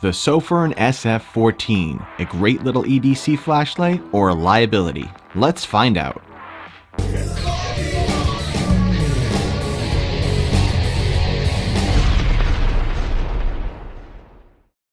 The Sofirn Sf14, a great little EDC flashlight or a liability? Let's find out.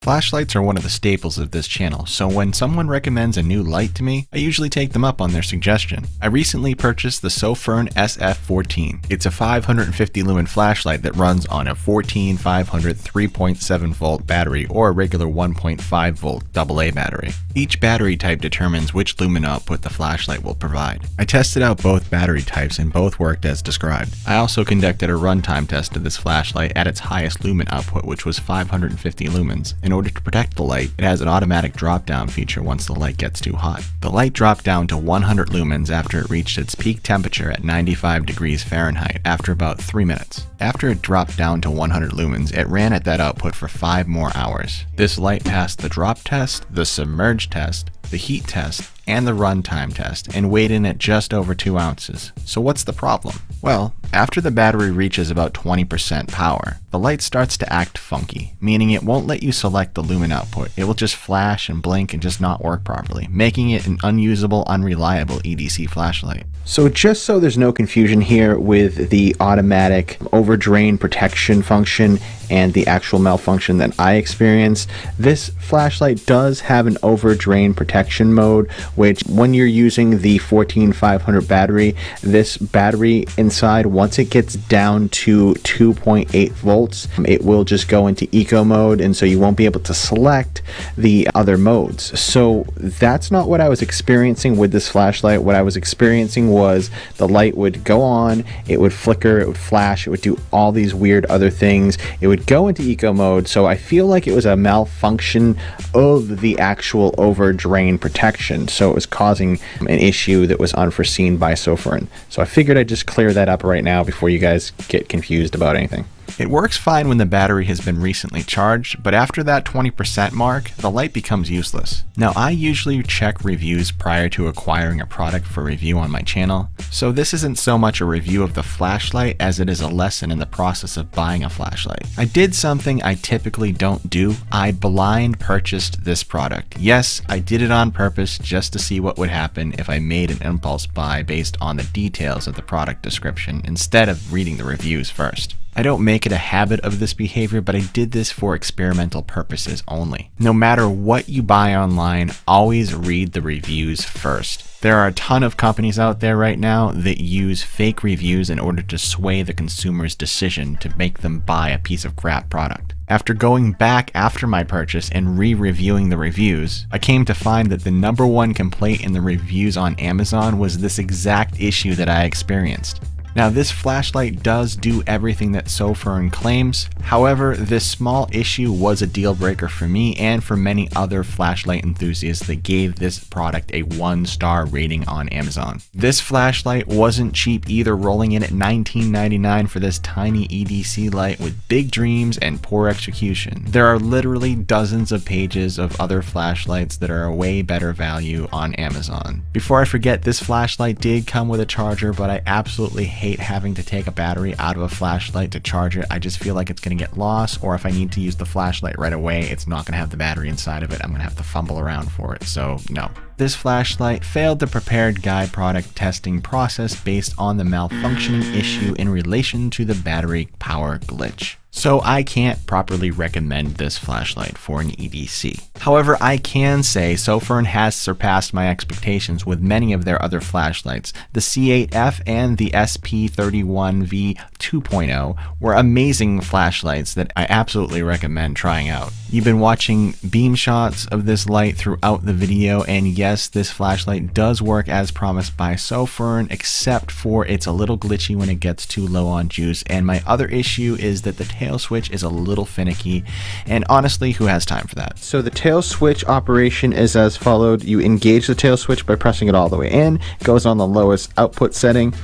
Flashlights are one of the staples of this channel, so when someone recommends a new light to me, I usually take them up on their suggestion. I recently purchased the Sofirn Sf14. It's a 550 lumen flashlight that runs on a 14500 3.7 volt battery or a regular 1.5 volt AA battery. Each battery type determines which lumen output the flashlight will provide. I tested out both battery types and both worked as described. I also conducted a runtime test of this flashlight at its highest lumen output, which was 550 lumens. In order to protect the light, it has an automatic drop-down feature once the light gets too hot. The light dropped down to 100 lumens after it reached its peak temperature at 95 degrees Fahrenheit after about 3 minutes. After it dropped down to 100 lumens, it ran at that output for 5 more hours. This light passed the drop test, the submerge test, the heat test, and the runtime test, and weighed in at just over 2 ounces. So what's the problem? Well, after the battery reaches about 20% power, the light starts to act funky, meaning it won't let you select the lumen output. It will just flash and blink and just not work properly, making it an unusable, unreliable EDC flashlight. So just so there's no confusion here with the automatic overdrain protection function and the actual malfunction that I experienced, this flashlight does have an overdrain protection mode, which when you're using the 14500 battery, this battery inside, once it gets down to 2.8 volts, it will just go into eco mode, and so you won't be able to select the other modes. So that's not what I was experiencing with this flashlight. What I was experiencing was the light would go on, it would flicker, it would flash, it would do all these weird other things. It would go into eco mode, so I feel like it was a malfunction of the actual overdrain protection, so it was causing an issue that was unforeseen by Sofirn. So I figured I'd just clear that up right now before you guys get confused about anything. It works fine when the battery has been recently charged, but after that 20% mark, the light becomes useless. Now, I usually check reviews prior to acquiring a product for review on my channel, so this isn't so much a review of the flashlight as it is a lesson in the process of buying a flashlight. I did something I typically don't do. I blind purchased this product. Yes, I did it on purpose just to see what would happen if I made an impulse buy based on the details of the product description instead of reading the reviews first. I don't make it a habit of this behavior, but I did this for experimental purposes only. No matter what you buy online, always read the reviews first. There are a ton of companies out there right now that use fake reviews in order to sway the consumer's decision to make them buy a piece of crap product. After going back after my purchase and re-reviewing the reviews, I came to find that the #1 complaint in the reviews on Amazon was this exact issue that I experienced. Now, this flashlight does do everything that Sofirn claims. However, this small issue was a deal breaker for me and for many other flashlight enthusiasts that gave this product a 1-star rating on Amazon. This flashlight wasn't cheap either, rolling in at $19.99 for this tiny EDC light with big dreams and poor execution. There are literally dozens of pages of other flashlights that are a way better value on Amazon. Before I forget, this flashlight did come with a charger, but I absolutely hate having to take a battery out of a flashlight to charge it. I just feel like it's going to get lost, or if I need to use the flashlight right away, it's not going to have the battery inside of it. I'm going to have to fumble around for it, so no. This flashlight failed the prepared guide product testing process based on the malfunctioning issue in relation to the battery power glitch. So I can't properly recommend this flashlight for an EDC. However, I can say Sofirn has surpassed my expectations with many of their other flashlights. The C8F and the SP31V 2.0 were amazing flashlights that I absolutely recommend trying out. You've been watching beam shots of this light throughout the video, and yes, this flashlight does work as promised by Sofirn, except for it's a little glitchy when it gets too low on juice, and my other issue is that the tail switch is a little finicky, and honestly, who has time for that? So the tail switch operation is as followed. You engage the tail switch by pressing it all the way in. It goes on the lowest output setting.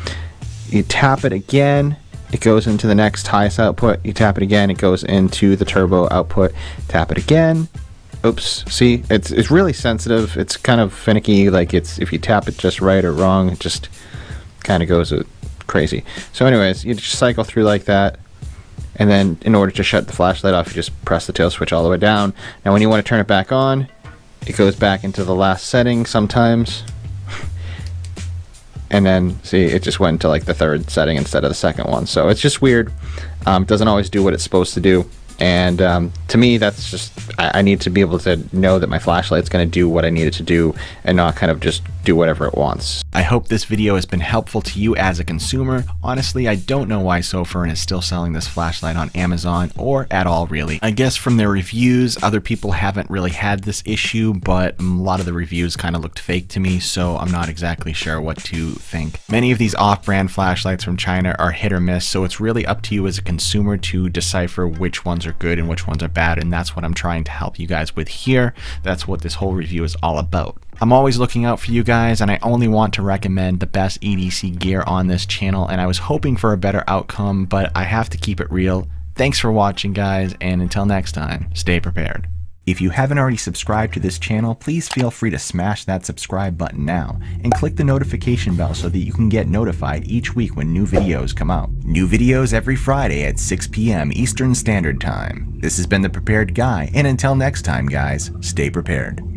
You tap it again, it goes into the next highest output. You tap it again, it goes into the turbo output. Tap it again. Oops, see, it's really sensitive. It's kind of finicky, like if you tap it just right or wrong, it just kind of goes crazy. So anyways, you just cycle through like that. And then in order to shut the flashlight off, you just press the tail switch all the way down. Now when you want to turn it back on, it goes back into the last setting sometimes. And then, see, it just went into like the third setting instead of the second one. So it's just weird. It doesn't always do what it's supposed to do. And to me, that's just, I need to be able to know that my flashlight's going to do what I need it to do and not kind of just do whatever it wants. I hope this video has been helpful to you as a consumer. Honestly, I don't know why Sofirn is still selling this flashlight on Amazon or at all, really. I guess from their reviews, other people haven't really had this issue, but a lot of the reviews kind of looked fake to me, so I'm not exactly sure what to think. Many of these off-brand flashlights from China are hit or miss, so it's really up to you as a consumer to decipher which ones are good and which ones are bad, and that's what I'm trying to help you guys with here. That's what this whole review is all about. I'm always looking out for you guys, and I only want to recommend the best EDC gear on this channel, and I was hoping for a better outcome, but I have to keep it real. Thanks for watching, guys, and until next time, stay prepared. If you haven't already subscribed to this channel, please feel free to smash that subscribe button now and click the notification bell so that you can get notified each week when new videos come out. New videos every Friday at 6 p.m. Eastern Standard Time. This has been The Prepared Guy, and until next time, guys, stay prepared.